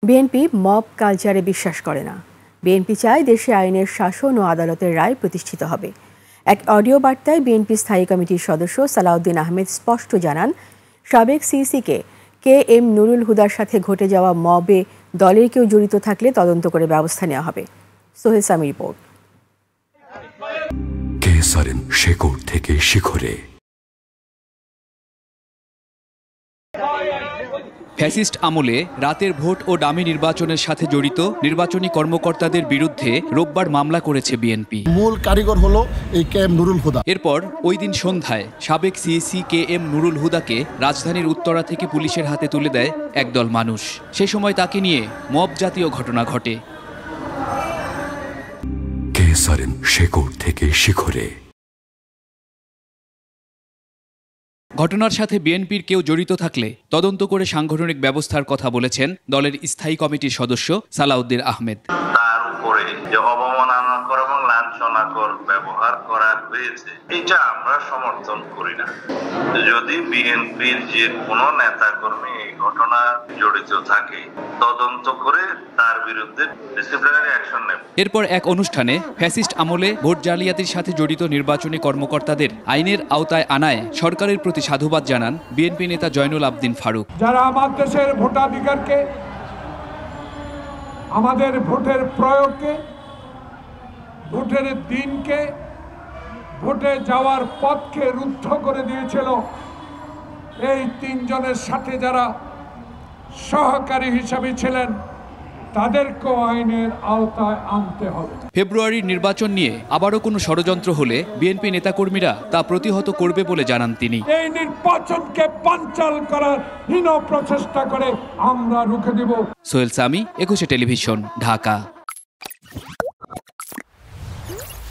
BNP mob কালচারে বিশ্বাস করে না। বিএনপি চায় দেশে আইনের শাসন ও আদালতের রায় প্রতিষ্ঠিত হবে। এক অডিও বার্তায় বিএনপি স্থায়ী কমিটির সদস্য সালাউদ্দিন আহমেদ স্পষ্ট জানান, সাবেক সিইসিকে KM নুরুল হুদার সাথে ঘটে যাওয়া মবে দলের কেউ জড়িত থাকলে তদন্ত করে ব্যবস্থা নেওয়া হবে। সোহেল সামি রিপোর্ট। শেকড় থেকে শিখরে। ফ্যাসিস্ট আমলে রাতের ভোট ও ডামি নির্বাচনের সাথে জড়িত নির্বাচনী কর্মকর্তাদের বিরুদ্ধে রোববার মামলা করেছে বিএনপি। মূল কারিগর হলো এই KM নুরুল হুদা। এরপর ওই দিন সন্ধ্যায় সাবেক সিইসি KM নুরুল হুদাকে রাজধানীর উত্তরা থেকে পুলিশের হাতে তুলে দেয় একদল মানুষ। সে সময় তাকে নিয়ে মব জাতীয় ঘটনা ঘটে। শেকড় থেকে শিখরে। ঘটনার সাথে বিএনপির কেউ জড়িত থাকলে তদন্ত করে সাংগঠনিক ব্যবস্থার কথা বলেছেন দলের স্থায়ী কমিটির সদস্য সালাউদ্দিন আহমেদ। তার উপরে যে অবমাননাকর এবং লাঞ্ছনাকর ব্যবহার করা হয়েছে, এটা আমরা সমর্থন করি না। যদি বিএনপির যে কোনো নেতাকর্মী এই ঘটনা জড়িত থাকে, তদন্ত করে তার বিরুদ্ধে ডিসিপ্লিনারি অ্যাকশন নেব। এরপর এক অনুষ্ঠানে ফ্যাসিস্ট আমলে ভোট জালিয়াতির সাথে জড়িত নির্বাচনী কর্মকর্তাদের আইনের আওতায় আনায় সরকারের প্রতি সাধুবাদ জানান বিএনপি নেতা জয়নুল আবদিন ফারুক। যারা আমার দেশের ভোটাধিকারকে, আমাদের ভোটের প্রয়োগকে, ভোটের দিনকে, ভোটে যাওয়ার পথকে রুদ্ধ করে দিয়েছিল, এই তিনজনের সাথে যারা সহকারী হিসাবে ছিলেন তাদেরকেও আইনের আওতায় আনতে হবে। ফেব্রুয়ারির নির্বাচন নিয়ে আবারও কোনো ষড়যন্ত্র হলে বিএনপি নেতাকর্মীরা তা প্রতিহত করবে বলে জানান তিনি। এই নির্বাচনকে বানচাল করার হীন প্রচেষ্টা করে আমরা রুখে দেব। সোহেল সামি, 21 টেলিভিশন, ঢাকা।